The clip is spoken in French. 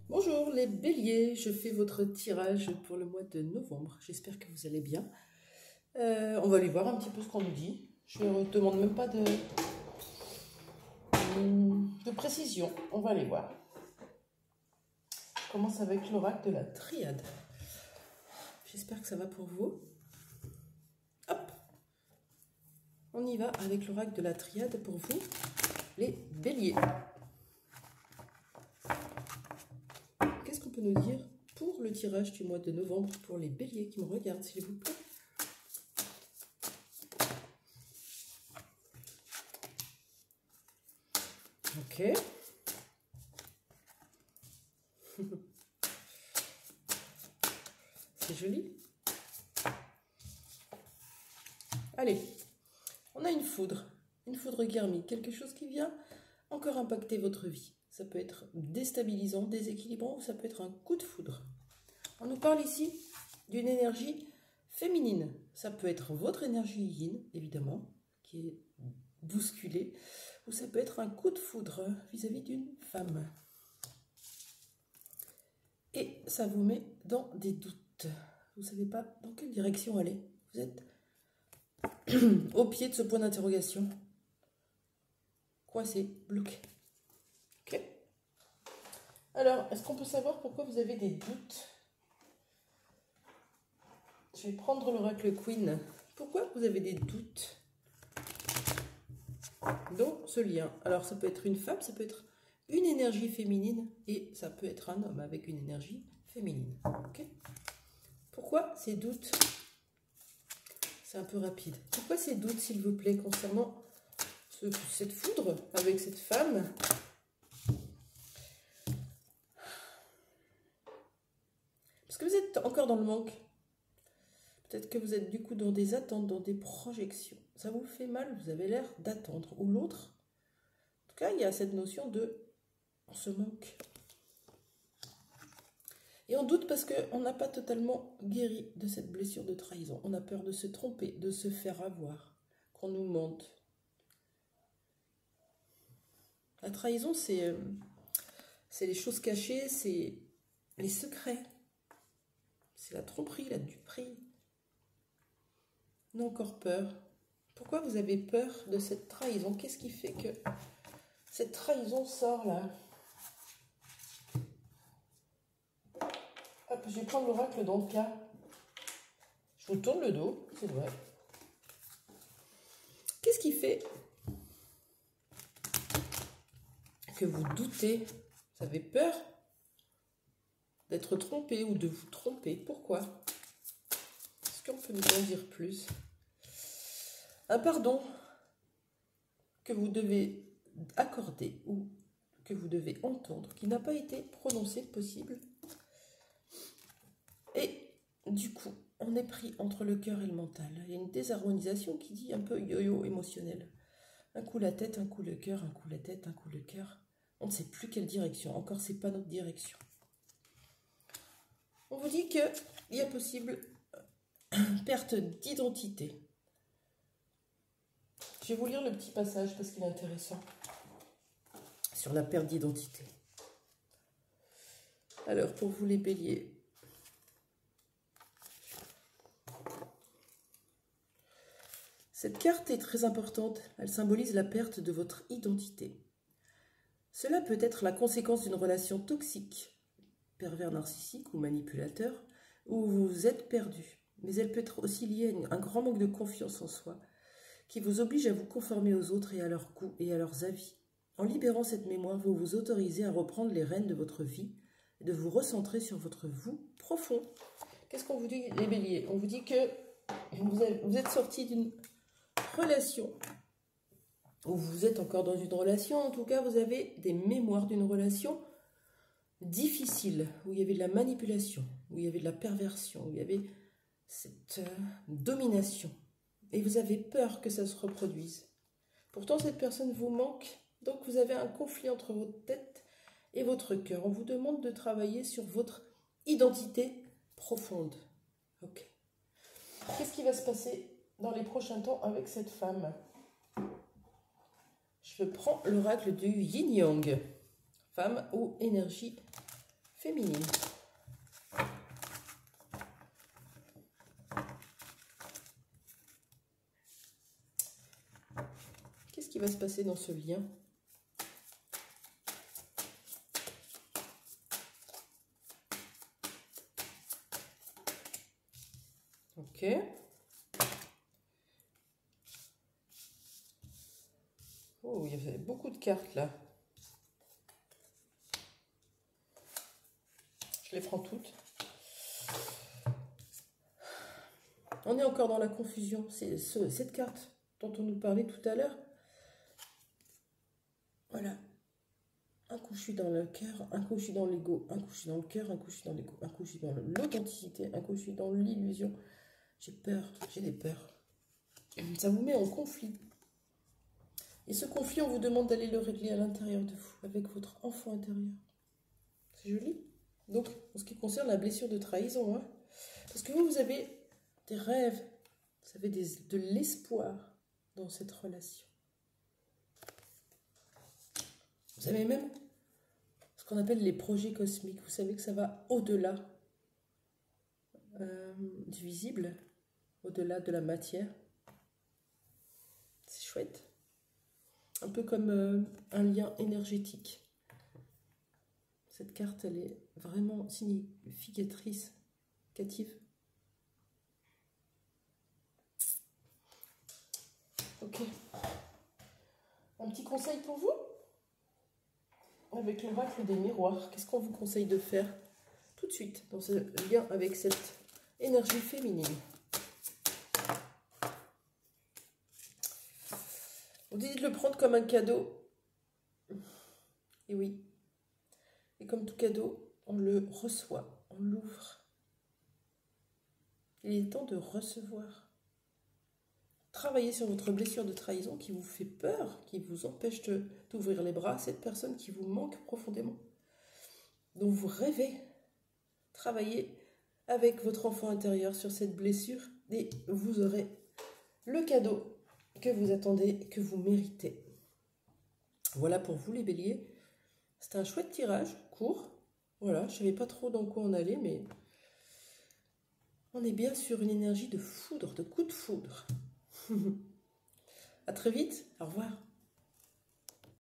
Bonjour les béliers, je fais votre tirage pour le mois de novembre. J'espère que vous allez bien. On va aller voir un petit peu ce qu'on nous dit. Je ne demande même pas de précision. On va aller voir. Je commence avec l'oracle de la triade. J'espère que ça va pour vous. Hop. On y va avec l'oracle de la triade pour vous, les béliers. Qu'est-ce qu'on peut nous dire pour le tirage du mois de novembre pour les béliers qui me regardent, s'il vous plaît? Ok. C'est joli. Allez, on a une foudre karmique, quelque chose qui vient encore impacter votre vie. Ça peut être déstabilisant, déséquilibrant, ou ça peut être un coup de foudre. On nous parle ici d'une énergie féminine. Ça peut être votre énergie yin, évidemment, qui est bousculée, ou ça peut être un coup de foudre vis-à-vis d'une femme. Et ça vous met dans des doutes. Vous ne savez pas dans quelle direction aller. Vous êtes au pied de ce point d'interrogation. Coincé, bloqué. Ok. Alors, est-ce qu'on peut savoir pourquoi vous avez des doutes? Je vais prendre l'oracle Queen. Pourquoi vous avez des doutes dans ce lien? Alors, ça peut être une femme, ça peut être une énergie féminine et ça peut être un homme avec une énergie féminine. Okay. Pourquoi ces doutes? C'est un peu rapide. Pourquoi ces doutes, s'il vous plaît, concernant cette foudre avec cette femme? Parce que vous êtes encore dans le manque. Peut-être que vous êtes du coup dans des attentes, dans des projections. Ça vous fait mal, vous avez l'air d'attendre. Ou l'autre. En tout cas, il y a cette notion de on se manque. Et on doute parce qu'on n'a pas totalement guéri de cette blessure de trahison. On a peur de se tromper, de se faire avoir, qu'on nous mente. La trahison, c'est les choses cachées, c'est les secrets. C'est la tromperie, la duperie. On a encore peur. Pourquoi vous avez peur de cette trahison? Qu'est-ce qui fait que cette trahison sort là? Hop, je vais prendre l'oracle dans le cas. Je vous tourne le dos, c'est vrai. Qu'est-ce qui fait que vous doutez? Vous avez peur d'être trompé ou de vous tromper? Pourquoi? Est-ce qu'on peut nous en dire plus? Un pardon que vous devez accorder ou que vous devez entendre, qui n'a pas été prononcé possible. Et du coup, on est pris entre le cœur et le mental. Il y a une désharmonisation qui dit un peu yo-yo émotionnel. Un coup la tête, un coup le cœur, un coup la tête, un coup le cœur. On ne sait plus quelle direction. Encore, c'est pas notre direction. On vous dit qu'il y a possible perte d'identité. Je vais vous lire le petit passage parce qu'il est intéressant. Sur la perte d'identité. Alors, pour vous les béliers. Cette carte est très importante. Elle symbolise la perte de votre identité. Cela peut être la conséquence d'une relation toxique, pervers narcissique ou manipulateur, où vous vous êtes perdu. Mais elle peut être aussi liée à un grand manque de confiance en soi, qui vous oblige à vous conformer aux autres et à leurs goûts et à leurs avis. En libérant cette mémoire, vous vous autorisez à reprendre les rênes de votre vie et de vous recentrer sur votre vous profond. Qu'est-ce qu'on vous dit, les béliers? On vous dit que vous êtes sortis d'une relation, ou vous êtes encore dans une relation, en tout cas vous avez des mémoires d'une relation difficile, où il y avait de la manipulation, où il y avait de la perversion, où il y avait cette domination. Et vous avez peur que ça se reproduise. Pourtant, cette personne vous manque, donc vous avez un conflit entre votre tête et votre cœur. On vous demande de travailler sur votre identité profonde. Ok. Qu'est-ce qui va se passer dans les prochains temps avec cette femme? Je prends l'oracle du yin-yang. Femme ou énergie féminine. Qu'est-ce qui va se passer dans ce lien? Ok. Oh, il y avait beaucoup de cartes là. Je les prends toutes. On est encore dans la confusion. C'est cette carte dont on nous parlait tout à l'heure. Voilà. Un coup je suis dans le cœur, un coup je suis dans l'ego, un coup je suis dans le cœur, un coup je suis dans l'ego, un coup je suis dans l'authenticité, un coup je suis dans l'illusion. J'ai peur, j'ai des peurs. Ça vous met en conflit. Et ce conflit, on vous demande d'aller le régler à l'intérieur de vous, avec votre enfant intérieur. C'est joli. Donc, en ce qui concerne la blessure de trahison, hein, parce que vous avez des rêves, vous avez de l'espoir dans cette relation. Vous avez même ce qu'on appelle les projets cosmiques. Vous savez que ça va au-delà du visible, au-delà de la matière. C'est chouette. Un peu comme un lien énergétique. Cette carte, elle est vraiment significatrice, cative. Ok. Un petit conseil pour vous? Avec l'oracle des miroirs, qu'est-ce qu'on vous conseille de faire tout de suite dans ce lien avec cette énergie féminine? On dit de le prendre comme un cadeau. Et oui. Et comme tout cadeau, on le reçoit, on l'ouvre. Il est temps de recevoir. Travaillez sur votre blessure de trahison qui vous fait peur, qui vous empêche d'ouvrir les bras à cette personne qui vous manque profondément, dont vous rêvez. Travaillez avec votre enfant intérieur sur cette blessure et vous aurez le cadeau que vous attendez, que vous méritez. Voilà pour vous les béliers. C'était un chouette tirage, court. Voilà, je ne savais pas trop dans quoi on allait, mais on est bien sur une énergie de foudre, de coup de foudre. À très vite, au revoir.